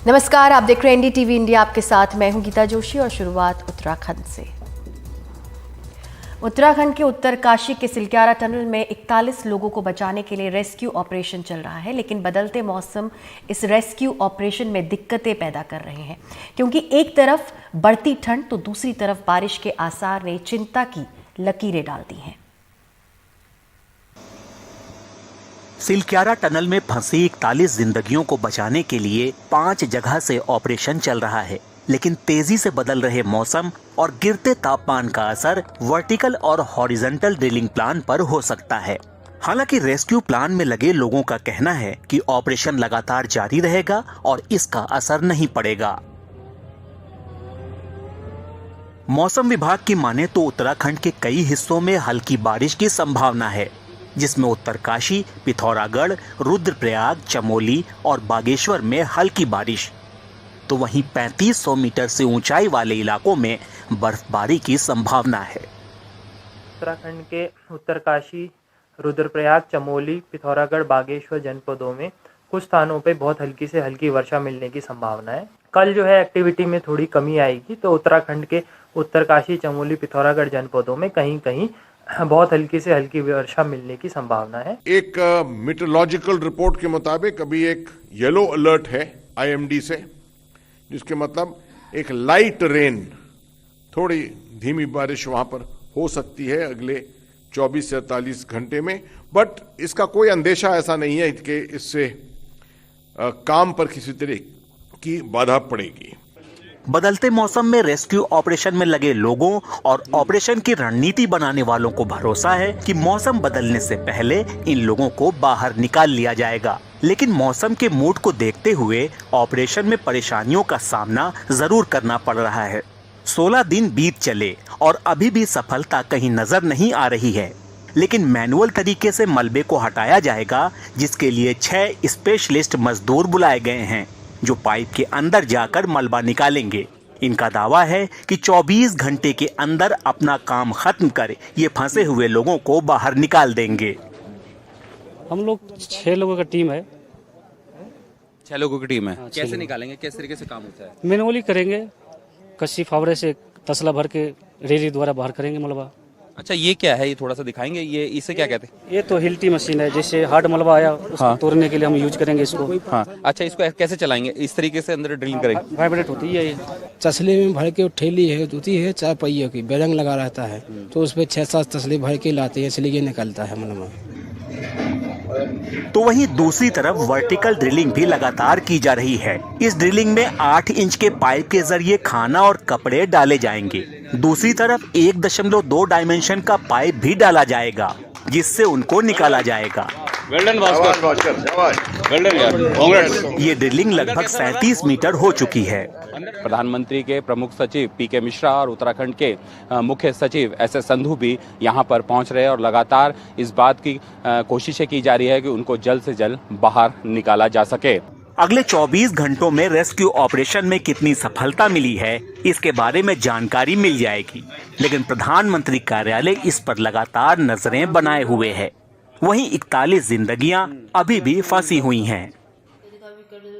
नमस्कार, आप देख रहे हैं एनडीटीवी इंडिया। आपके साथ मैं हूं गीता जोशी और शुरुआत उत्तराखंड से। उत्तराखंड के उत्तरकाशी के सिलक्यारा टनल में 41 लोगों को बचाने के लिए रेस्क्यू ऑपरेशन चल रहा है, लेकिन बदलते मौसम इस रेस्क्यू ऑपरेशन में दिक्कतें पैदा कर रहे हैं, क्योंकि एक तरफ बढ़ती ठंड तो दूसरी तरफ बारिश के आसार ने चिंता की लकीरें डाल दी हैं। सिलक्यारा टनल में फंसी 41 जिंदगियों को बचाने के लिए 5 जगह से ऑपरेशन चल रहा है, लेकिन तेजी से बदल रहे मौसम और गिरते तापमान का असर वर्टिकल और हॉरिजॉन्टल ड्रिलिंग प्लान पर हो सकता है। हालांकि रेस्क्यू प्लान में लगे लोगों का कहना है कि ऑपरेशन लगातार जारी रहेगा और इसका असर नहीं पड़ेगा। मौसम विभाग की माने तो उत्तराखंड के कई हिस्सों में हल्की बारिश की संभावना है, जिसमें उत्तरकाशी, पिथौरागढ़, रुद्रप्रयाग, चमोली और बागेश्वर में हल्की बारिश, तो वहीं 3500 मीटर से ऊंचाई वाले इलाकों में बर्फबारी की संभावना है। उत्तराखंड के उत्तरकाशी, रुद्रप्रयाग, चमोली, पिथौरागढ़, बागेश्वर जनपदों में कुछ स्थानों पे बहुत हल्की से हल्की वर्षा मिलने की संभावना है। कल जो है एक्टिविटी में थोड़ी कमी आएगी, तो उत्तराखंड के उत्तरकाशी, चमोली, पिथौरागढ़ जनपदों में कहीं कहीं बहुत हल्की से हल्की वर्षा मिलने की संभावना है। एक मीटरोलॉजिकल रिपोर्ट के मुताबिक अभी एक येलो अलर्ट है आईएमडी से, जिसके मतलब एक लाइट रेन, थोड़ी धीमी बारिश वहां पर हो सकती है अगले 24 से 48 घंटे में, बट इसका कोई अंदेशा ऐसा नहीं है कि इससे काम पर किसी तरह की बाधा पड़ेगी। बदलते मौसम में रेस्क्यू ऑपरेशन में लगे लोगों और ऑपरेशन की रणनीति बनाने वालों को भरोसा है कि मौसम बदलने से पहले इन लोगों को बाहर निकाल लिया जाएगा, लेकिन मौसम के मूड को देखते हुए ऑपरेशन में परेशानियों का सामना जरूर करना पड़ रहा है। 16 दिन बीत चले और अभी भी सफलता कहीं नजर नहीं आ रही है, लेकिन मैनुअल तरीके से मलबे को हटाया जाएगा, जिसके लिए 6 स्पेशलिस्ट मजदूर बुलाए गए हैं जो पाइप के अंदर जाकर मलबा निकालेंगे। इनका दावा है कि 24 घंटे के अंदर अपना काम खत्म कर ये फंसे हुए लोगों को बाहर निकाल देंगे। हम लोग 6 लोगों का टीम है। 6 लोगों की टीम है। हाँ, कैसे निकालेंगे, किस तरीके से काम होता है? मैनुअली करेंगे, कस्सी फावड़े से तसला भर के रेली द्वारा बाहर करेंगे मलबा। अच्छा, ये क्या है? ये थोड़ा सा दिखाएंगे, ये इसे क्या कहते हैं? ये तो हिल्टी मशीन है, जैसे हार्ड मलबा आया उसको हाँ। तोड़ने के लिए हम यूज करेंगे इसको। हाँ, अच्छा, इसको कैसे चलाएंगे? इस तरीके से अंदर ड्रिलिंग करेंगे? वाइब्रेट होती है ये। तसले में भर के ठेली है होती है 4 पहियों की, बेरंग लगा रहता है, तो उस पर 6-7 तसले भर के लाते हैं, इसलिए निकलता है मलबा। तो वहीं दूसरी तरफ वर्टिकल ड्रिलिंग भी लगातार की जा रही है। इस ड्रिलिंग में 8 इंच के पाइप के जरिए खाना और कपड़े डाले जाएंगे। दूसरी तरफ 1.2 डायमेंशन का पाइप भी डाला जाएगा, जिससे उनको निकाला जाएगा। ये ड्रिलिंग लगभग 37 मीटर हो चुकी है। प्रधानमंत्री के प्रमुख सचिव पीके मिश्रा और उत्तराखंड के मुख्य सचिव एस.एस. संधू भी यहाँ पर पहुँच रहे हैं और लगातार इस बात की कोशिशें की जा रही है कि उनको जल्द से जल्द बाहर निकाला जा सके। अगले 24 घंटों में रेस्क्यू ऑपरेशन में कितनी सफलता मिली है, इसके बारे में जानकारी मिल जाएगी, लेकिन प्रधानमंत्री कार्यालय इस पर लगातार नजरें बनाए हुए है। वहीं 41 जिंदगियां अभी भी फंसी हुई हैं।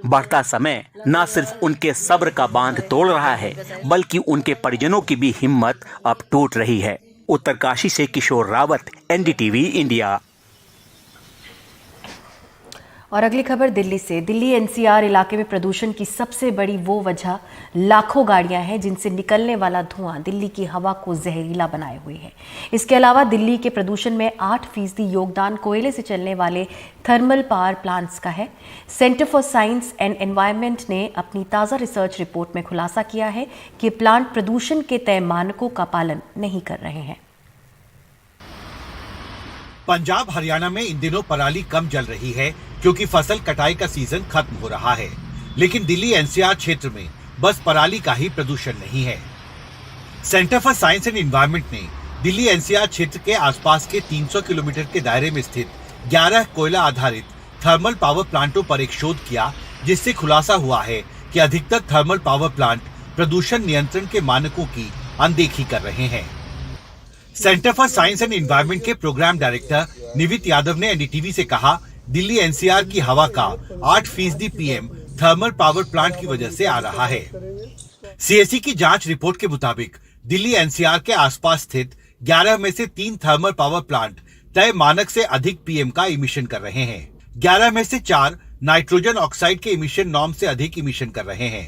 बढ़ता समय न सिर्फ उनके सब्र का बांध तोड़ रहा है, बल्कि उनके परिजनों की भी हिम्मत अब टूट रही है। उत्तरकाशी से किशोर रावत, एनडीटीवी इंडिया। और अगली खबर दिल्ली से। दिल्ली एनसीआर इलाके में प्रदूषण की सबसे बड़ी वो वजह लाखों गाड़ियां हैं जिनसे निकलने वाला धुआं दिल्ली की हवा को जहरीला बनाए हुए है। इसके अलावा दिल्ली के प्रदूषण में 8% योगदान कोयले से चलने वाले थर्मल पावर प्लांट्स का है। Centre for science and environment ने अपनी ताज़ा रिसर्च रिपोर्ट में खुलासा किया है कि प्लांट प्रदूषण के तय मानकों का पालन नहीं कर रहे हैं। पंजाब हरियाणा में इन दिनों पराली कम जल रही है, क्योंकि फसल कटाई का सीजन खत्म हो रहा है, लेकिन दिल्ली एनसीआर क्षेत्र में बस पराली का ही प्रदूषण नहीं है। Centre for science and environment ने दिल्ली एनसीआर क्षेत्र के आसपास के 300 किलोमीटर के दायरे में स्थित 11 कोयला आधारित थर्मल पावर प्लांटों पर एक शोध किया, जिससे खुलासा हुआ है कि अधिकतर थर्मल पावर प्लांट प्रदूषण नियंत्रण के मानकों की अनदेखी कर रहे हैं। Centre for science and environment के प्रोग्राम डायरेक्टर निवित यादव ने एनडीटीवी से कहा, दिल्ली एनसीआर की हवा का 8% पीएम थर्मल पावर प्लांट की वजह से आ रहा है। सीएसई की जांच रिपोर्ट के मुताबिक दिल्ली एनसीआर के आसपास स्थित 11 में से 3 थर्मल पावर प्लांट तय मानक से अधिक पीएम का इमिशन कर रहे हैं। 11 में से 4 नाइट्रोजन ऑक्साइड के इमिशन नॉर्म से अधिक इमिशन कर रहे हैं,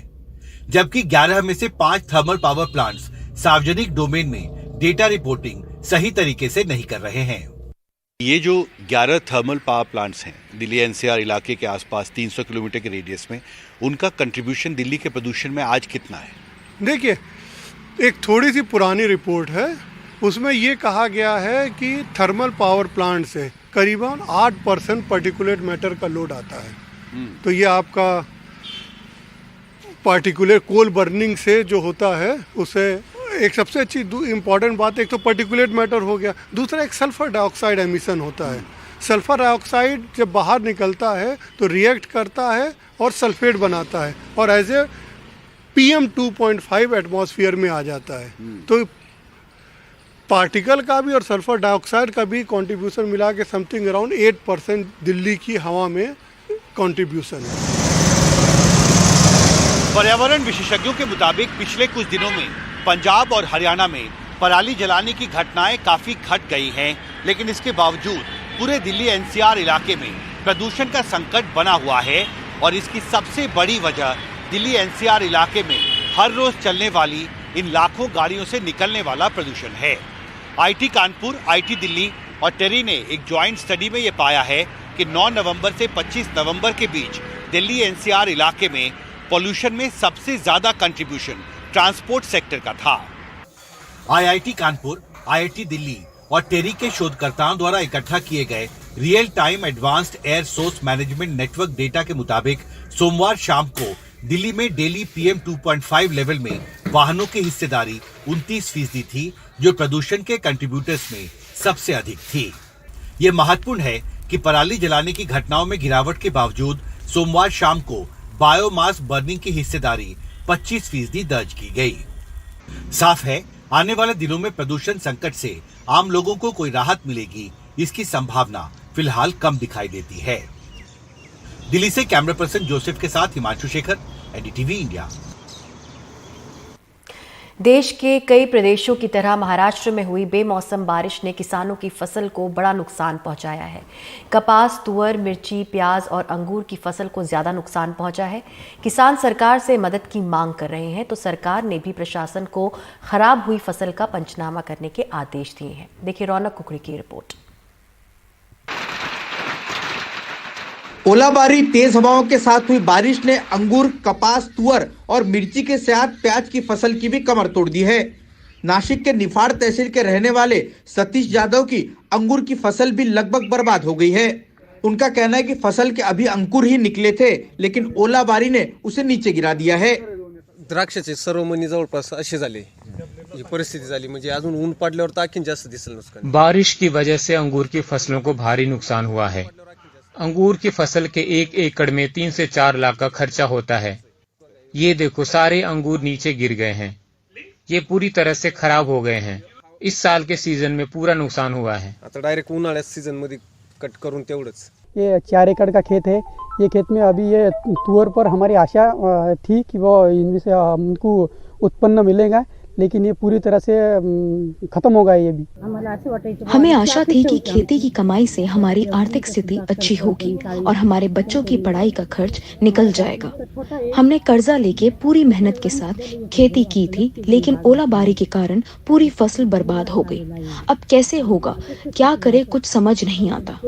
जबकि 11 में से 5 थर्मल पावर प्लांट्स सार्वजनिक डोमेन में डेटा रिपोर्टिंग सही तरीके से नहीं कर रहे हैं। ये जो 11 थर्मल पावर प्लांट्स हैं दिल्ली एनसीआर इलाके के आसपास 300 किलोमीटर के रेडियस में, उनका कंट्रीब्यूशन दिल्ली के प्रदूषण में आज कितना है? देखिए, एक थोड़ी सी पुरानी रिपोर्ट है, उसमें ये कहा गया है कि थर्मल पावर प्लांट से करीबन 8% पार्टिकुलेट मैटर का लोड आता है। तो ये आपका पार्टिकुलेट कोल बर्निंग से जो होता है उसे एक सबसे अच्छी इम्पॉर्टेंट बात, एक तो पार्टिकुलेट मैटर हो गया, दूसरा एक सल्फर डाइऑक्साइड एमिशन होता है। सल्फर डाइऑक्साइड जब बाहर निकलता है तो रिएक्ट करता है और सल्फेट बनाता है और एज ए PM 2.5 एटमॉस्फेयर में आ जाता है। तो पार्टिकल का भी और सल्फर डाइऑक्साइड का भी कंट्रीब्यूशन मिला के समथिंग अराउंड 8% दिल्ली की हवा में कंट्रीब्यूशन है। पर्यावरण विशेषज्ञों के मुताबिक पिछले कुछ दिनों में पंजाब और हरियाणा में पराली जलाने की घटनाएं काफी घट गई हैं, लेकिन इसके बावजूद पूरे दिल्ली एनसीआर इलाके में प्रदूषण का संकट बना हुआ है और इसकी सबसे बड़ी वजह दिल्ली एनसीआर इलाके में हर रोज चलने वाली इन लाखों गाड़ियों से निकलने वाला प्रदूषण है। आईटी कानपुर, आईटी दिल्ली और टेरी ने एक ज्वाइंट स्टडी में ये पाया है कि 9 नवंबर से 25 नवंबर के बीच दिल्ली एनसीआर इलाके में पॉल्यूशन में सबसे ज्यादा कंट्रीब्यूशन ट्रांसपोर्ट सेक्टर का था। आईआईटी कानपुर, आईआईटी दिल्ली और टेरी के शोधकर्ताओं द्वारा इकट्ठा किए गए real time advanced air source management network data के मुताबिक सोमवार शाम को दिल्ली में डेली PM 2.5 लेवल में वाहनों की हिस्सेदारी 29% थी, जो प्रदूषण के कंट्रीब्यूटर्स में सबसे अधिक थी। ये महत्वपूर्ण है कि पराली जलाने की घटनाओं में गिरावट के बावजूद सोमवार शाम को बायोमास बर्निंग की हिस्सेदारी 25% दर्ज की गई। साफ है, आने वाले दिनों में प्रदूषण संकट से आम लोगों को कोई राहत मिलेगी, इसकी संभावना फिलहाल कम दिखाई देती है। दिल्ली से कैमरा पर्सन जोसेफ के साथ हिमांशु शेखर, एनडीटीवी इंडिया। देश के कई प्रदेशों की तरह महाराष्ट्र में हुई बेमौसम बारिश ने किसानों की फसल को बड़ा नुकसान पहुंचाया है। कपास, तुअर, मिर्ची, प्याज और अंगूर की फसल को ज्यादा नुकसान पहुंचा है। किसान सरकार से मदद की मांग कर रहे हैं, तो सरकार ने भी प्रशासन को खराब हुई फसल का पंचनामा करने के आदेश दिए हैं। देखिए रौनक कुकड़ी की रिपोर्ट। ओलाबारी, तेज हवाओं के साथ हुई बारिश ने अंगूर, कपास, तुअर और मिर्ची के साथ प्याज की फसल की भी कमर तोड़ दी है। नासिक के निफाड़ तहसील के रहने वाले सतीश यादव की अंगूर की फसल भी लगभग बर्बाद हो गई है। उनका कहना है कि फसल के अभी अंकुर ही निकले थे, लेकिन ओलाबारी ने उसे नीचे गिरा दिया है। द्राक्षाचे सर्व मणी जवळपास अशी झाली, ही परिस्थिती झाली, म्हणजे अजून ऊन पडल्यावर तर आणखीन जास्त दिसेल नुकसान। बारिश की वजह से अंगूर की फसलों को भारी नुकसान हुआ है। अंगूर की फसल के 1 एकड़ में 3 से 4 लाख का खर्चा होता है। ये देखो, सारे अंगूर नीचे गिर गए हैं, ये पूरी तरह से खराब हो गए हैं। इस साल के सीजन में पूरा नुकसान हुआ है। आता डायरेक्ट उन्हाळ्यात सीजन मध्ये कट करून तेवढंच। ये 4 एकड़ का खेत है। ये खेत में अभी ये तुअर पर हमारी आशा थी कि वो इनमें से हमको उत्पन्न मिलेगा, लेकिन ये पूरी तरह से खत्म हो गया। ये भी हमें आशा थी कि खेती की कमाई से हमारी आर्थिक स्थिति अच्छी होगी और हमारे बच्चों की पढ़ाई का खर्च निकल जाएगा। हमने कर्जा लेके पूरी मेहनत के साथ खेती की थी, लेकिन ओलाबारी के कारण पूरी फसल बर्बाद हो गई। अब कैसे होगा, क्या करे, कुछ समझ नहीं आता।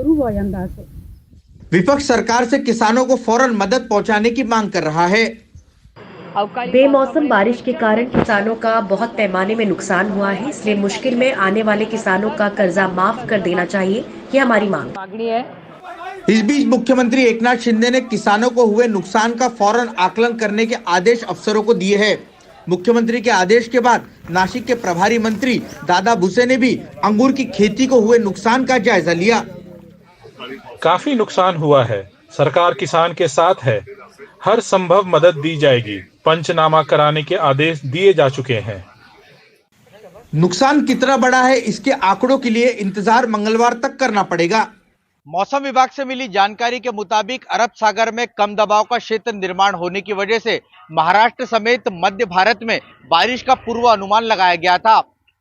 विपक्ष सरकार से किसानों को फौरन मदद पहुंचाने की मांग कर रहा है। बेमौसम बारिश के कारण किसानों का बहुत पैमाने में नुकसान हुआ है, इसलिए मुश्किल में आने वाले किसानों का कर्जा माफ कर देना चाहिए, ये हमारी मांग है। इस बीच मुख्यमंत्री एकनाथ शिंदे ने किसानों को हुए नुकसान का फौरन आकलन करने के आदेश अफसरों को दिए हैं। मुख्यमंत्री के आदेश के बाद नासिक के प्रभारी मंत्री दादा भुसे ने भी अंगूर की खेती को हुए नुकसान का जायजा लिया। काफी नुकसान हुआ है, सरकार किसान के साथ है, हर संभव मदद दी जाएगी। पंचनामा कराने के आदेश दिए जा चुके हैं। नुकसान कितना बड़ा है, इसके आंकड़ों के लिए इंतजार मंगलवार तक करना पड़ेगा। मौसम विभाग से मिली जानकारी के मुताबिक अरब सागर में कम दबाव का क्षेत्र निर्माण होने की वजह से महाराष्ट्र समेत मध्य भारत में बारिश का पूर्वानुमान लगाया गया था।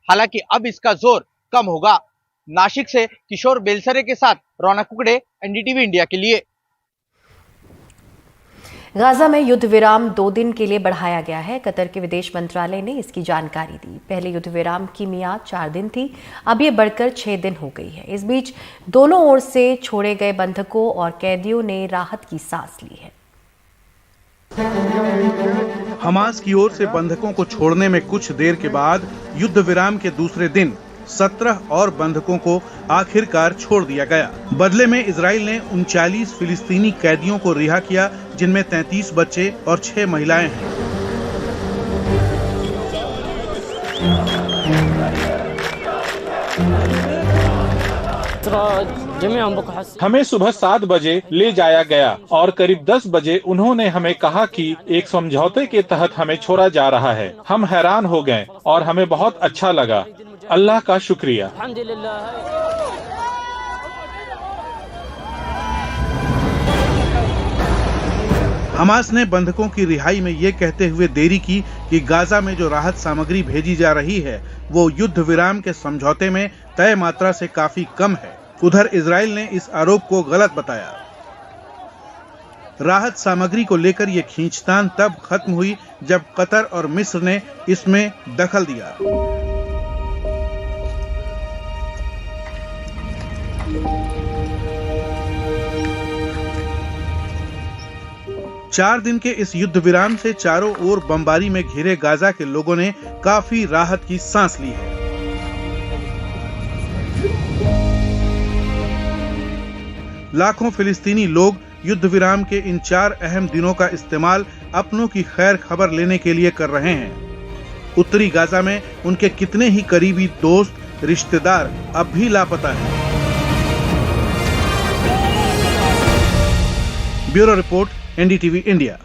हालांकि अब इसका जोर कम होगा। नासिक से किशोर बेलसरे के साथ रौनक कुकड़े, एनडीटीवी इंडिया के लिए। गाजा में युद्ध विराम 2 दिन के लिए बढ़ाया गया है। कतर के विदेश मंत्रालय ने इसकी जानकारी दी। पहले युद्ध विराम की मियाद 4 दिन थी, अब ये बढ़कर 6 दिन हो गई है। इस बीच दोनों ओर से छोड़े गए बंधकों और कैदियों ने राहत की सांस ली है। हमास की ओर से बंधकों को छोड़ने में कुछ देर के बाद युद्ध विराम के दूसरे दिन 17 और बंधकों को आखिरकार छोड़ दिया गया। बदले में इजराइल ने 39 फिलिस्तीनी कैदियों को रिहा किया, जिनमें 33 बच्चे और 6 महिलाएं हैं। हमें सुबह 7 बजे ले जाया गया और करीब 10 बजे उन्होंने हमें कहा कि एक समझौते के तहत हमें छोड़ा जा रहा है। हम हैरान हो गए और हमें बहुत अच्छा लगा। अल्लाह का शुक्रिया। हमास ने बंधकों की रिहाई में ये कहते हुए देरी की कि गाजा में जो राहत सामग्री भेजी जा रही है वो युद्ध विराम के समझौते में तय मात्रा से काफी कम है। उधर इजराइल ने इस आरोप को गलत बताया। राहत सामग्री को लेकर ये खींचतान तब खत्म हुई जब कतर और मिस्र ने इसमें दखल दिया। चार दिन के इस युद्ध विराम से चारों ओर बमबारी में घिरे गाजा के लोगों ने काफी राहत की सांस ली है। लाखों फिलिस्तीनी लोग युद्ध विराम के इन 4 अहम दिनों का इस्तेमाल अपनों की खैर खबर लेने के लिए कर रहे हैं। उत्तरी गाजा में उनके कितने ही करीबी दोस्त, रिश्तेदार अब भी लापता हैं। Bureau report, NDTV India.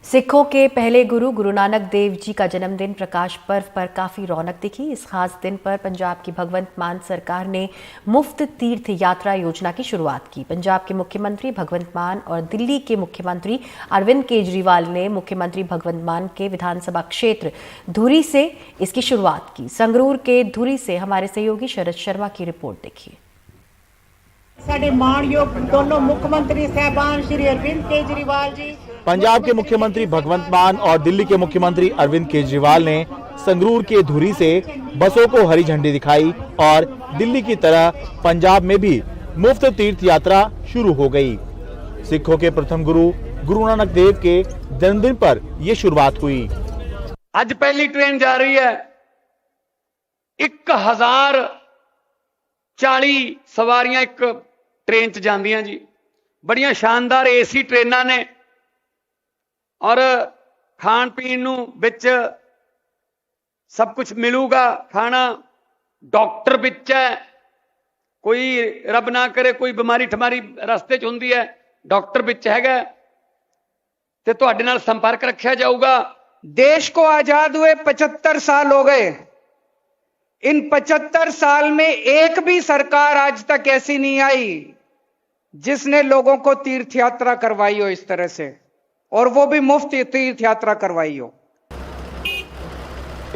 सिखों के पहले गुरु नानक देव जी का जन्मदिन प्रकाश पर्व पर काफी रौनक दिखी। इस खास दिन पर पंजाब की भगवंत मान सरकार ने मुफ्त तीर्थ यात्रा योजना की शुरुआत की। पंजाब के मुख्यमंत्री भगवंत मान और दिल्ली के मुख्यमंत्री अरविंद केजरीवाल ने मुख्यमंत्री भगवंत मान के विधानसभा क्षेत्र धुरी से इसकी शुरुआत की। संगरूर के धुरी से हमारे सहयोगी शरद शर्मा की रिपोर्ट देखिए। साडे मानयोग दोनों मुख्यमंत्री साहबान श्री अरविंद केजरीवाल जी, पंजाब के मुख्यमंत्री भगवंत मान और दिल्ली के मुख्यमंत्री अरविंद केजरीवाल ने संगरूर के धुरी से बसों को हरी झंडी दिखाई और दिल्ली की तरह पंजाब में भी मुफ्त तीर्थ यात्रा शुरू हो गई। सिखों के प्रथम गुरु नानक देव के जन्मदिन पर यह शुरुआत हुई। आज पहली ट्रेन जा रही है। 1040 सवारियां एक ट्रेन च जांदियां जी। बड़ियां शानदार एसी ट्रेनां ने और खाण पीण नूं विच सब कुछ मिलूगा। खाना, डॉक्टर विच है, कोई रब ना करे कोई बीमारी ठमारी रस्ते च हुंदी है, डॉक्टर विच हैगा ते तुहाडे नाल संपर्क रखा जाऊगा। देश को आजाद हुए 75 साल हो गए। इन 75 साल में एक भी सरकार आज तक ऐसी नहीं आई जिसने लोगों को तीर्थ यात्रा करवाई हो इस तरह से, और वो भी मुफ्त तीर्थ यात्रा करवाई हो।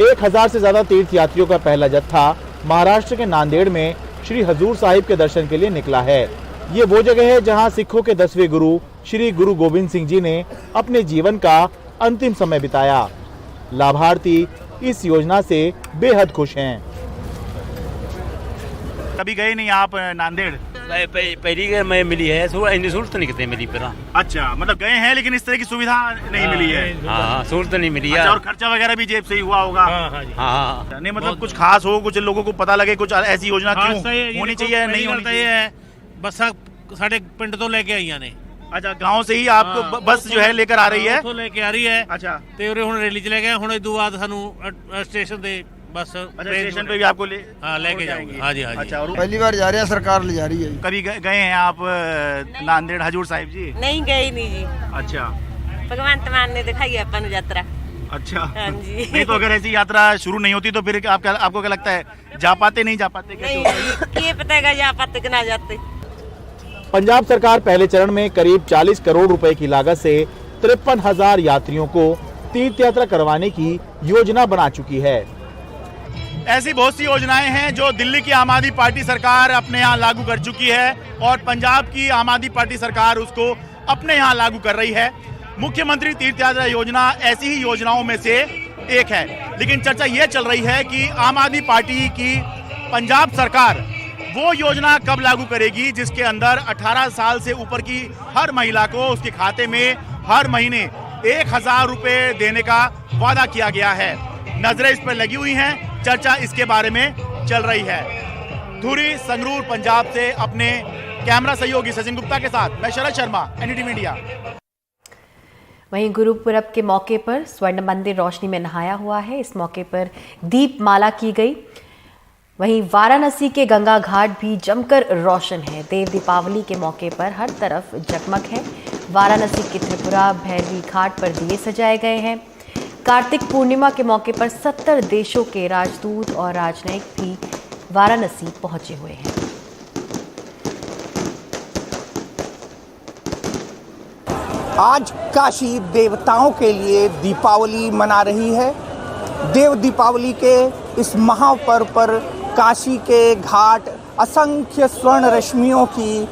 1000 से ज्यादा तीर्थ यात्रियों का पहला जत्था महाराष्ट्र के नांदेड़ में श्री हजूर साहिब के दर्शन के लिए निकला है। ये वो जगह है जहां सिखों के 10वें गुरु श्री गुरु गोविंद सिंह जी ने अपने जीवन का अंतिम समय बिताया। लाभार्थी इस योजना से बेहद खुश हैं। कभी गए नहीं आप नांदेड़? पहली मैं मिली है, सहूलत नहीं कितने मिली पर। अच्छा, मतलब गए हैं लेकिन इस तरह की सुविधा नहीं मिली है। हाँ, सहूलत नहीं मिली है। और खर्चा वगैरह भी जेब से ही हुआ होगा। हाँ, नहीं मतलब कुछ खास हो, कुछ लोगों को पता लगे कुछ ऐसी योजना क्यों होनी चाहिए, नहीं होनी चाहिए। बस साढ़े पिंड तो लेके आई ने। अच्छा, गांव से ही आपको बस जो है लेकर आ रही है? तो लेके आ रही है। अच्छा, ते उरे हुण रैली च ले गए। हुण इस बाद सानू स्टेशन ते बस स्टेशन पे भी आपको लेके जाएंगे। हाँ जी। अच्छा, और पहली बार जा रहे हैं, सरकार ले जा रही है। कभी गए हैं आप नांदेड़ हजूर साहिब जी? नहीं गए नहीं जी। अच्छा, भगवंत मान ने दिखाई है अपन यात्रा। अच्छा। हाँ जी। नहीं तो अगर ऐसी यात्रा शुरू नहीं होती तो फिर आपको क्या लगता है, जा पाते नहीं जा पाते? नहीं, ये पता है जा पाते कि ना जाते। पंजाब सरकार पहले चरण में करीब 40 करोड़ रुपए की लागत से 53,000 यात्रियों को तीर्थ यात्रा करवाने की योजना बना चुकी है। ऐसी बहुत सी योजनाएं हैं जो दिल्ली की आम आदमी पार्टी सरकार अपने यहाँ लागू कर चुकी है और पंजाब की आम आदमी पार्टी सरकार उसको अपने यहाँ लागू कर रही है। मुख्यमंत्री तीर्थ यात्रा योजना ऐसी ही योजनाओं में से एक है, लेकिन चर्चा ये चल रही है कि आम आदमी पार्टी की पंजाब सरकार वो योजना कब लागू करेगी जिसके अंदर 18 साल से ऊपर की हर महिला को उसके खाते में हर महीने 1,000 रुपए देने का वादा किया गया है। नजरें इस पर लगी हुई हैं, चर्चा इसके बारे में चल रही है। धुरी, संगरूर, पंजाब से अपने कैमरा सहयोगी सचिन गुप्ता के साथ मैं शरद शर्मा, एनडीटीवी मीडिया। वहीं गुरुपुरब के मौके पर स्वर्ण मंदिर रोशनी में नहाया हुआ है। इस मौके पर दीपमाला की गई। वहीं वाराणसी के गंगा घाट भी जमकर रोशन है। देव दीपावली के मौके पर हर तरफ जगमग है। वाराणसी के त्रिपुरा भैरवी घाट पर दिए सजाए गए हैं। कार्तिक पूर्णिमा के मौके पर 70 देशों के राजदूत और राजनयिक भी वाराणसी पहुंचे हुए हैं। आज काशी देवताओं के लिए दीपावली मना रही है। देव दीपावली के इस महापर्व पर काशी के घाट असंख्य स्वर्ण रश्मियों की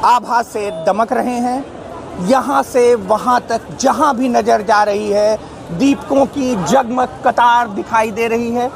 आभा से दमक रहे हैं। यहाँ से वहाँ तक जहाँ भी नजर जा रही है, दीपकों की जगमग कतार दिखाई दे रही है।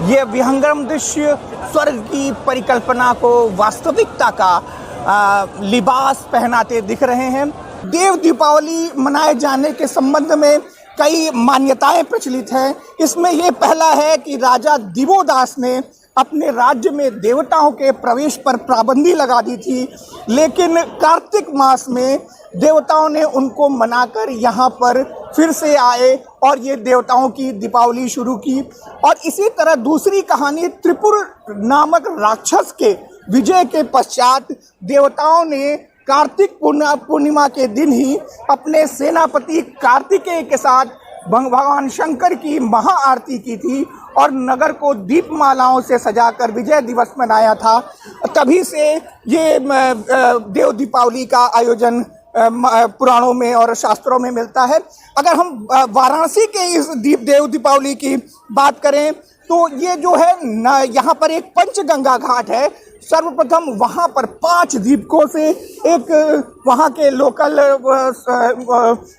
ये विहंगम दृश्य स्वर्ग की परिकल्पना को वास्तविकता का लिबास पहनाते दिख रहे हैं। देव दीपावली मनाए जाने के संबंध में कई मान्यताएं प्रचलित हैं। इसमें यह पहला है कि राजा दिवोदास ने अपने राज्य में देवताओं के प्रवेश पर पाबंदी लगा दी थी, लेकिन कार्तिक मास में देवताओं ने उनको मनाकर यहाँ पर फिर से आए और ये देवताओं की दीपावली शुरू की। और इसी तरह दूसरी कहानी त्रिपुर नामक राक्षस के विजय के पश्चात देवताओं ने कार्तिक पूर्णिमा के दिन ही अपने सेनापति कार्तिकेय के साथ भगवान शंकर की महाआरती की थी और नगर को दीपमालाओं से सजाकर विजय दिवस मनाया था। तभी से ये देव दीपावली का आयोजन पुराणों में और शास्त्रों में मिलता है। अगर हम वाराणसी के इस देव दीपावली की बात करें तो ये जो है यहाँ पर एक पंचगंगा घाट है। सर्वप्रथम वहाँ पर 5 दीपकों से एक वहाँ के लोकल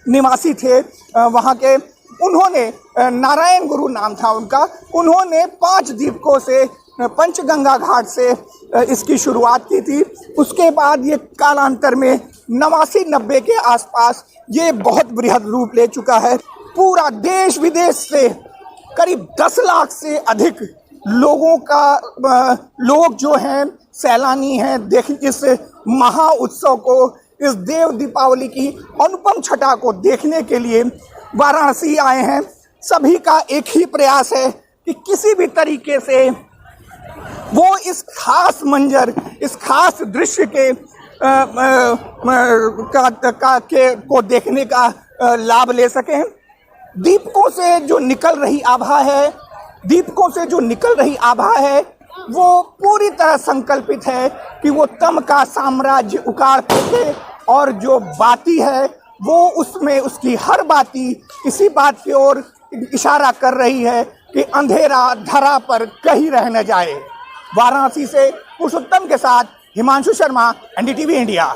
निवासी थे वहाँ के, उन्होंने नारायण गुरु नाम था उनका, उन्होंने 5 दीपकों से पंचगंगा घाट से इसकी शुरुआत की थी। उसके बाद ये कालांतर में 89-90 के आसपास ये बहुत बृहद रूप ले चुका है। पूरा देश विदेश से करीब 10 लाख से अधिक लोग जो हैं सैलानी हैं देख इस महा उत्सव को, इस देव दीपावली की अनुपम छटा को देखने के लिए वाराणसी आए हैं। सभी का एक ही प्रयास है कि किसी भी तरीके से वो इस खास मंजर, इस खास दृश्य के को देखने का लाभ ले सकें। दीपकों से जो निकल रही आभा है वो पूरी तरह संकल्पित है कि वो तम का साम्राज्य उखाड़ फेंके और जो बाती है वो उसमें उसकी हर बाती इसी बात की ओर इशारा कर रही है कि अंधेरा धरा पर कहीं रह न जाए। वाराणसी से पुरुषोत्तम के साथ हिमांशु शर्मा, एनडीटीवी इंडिया।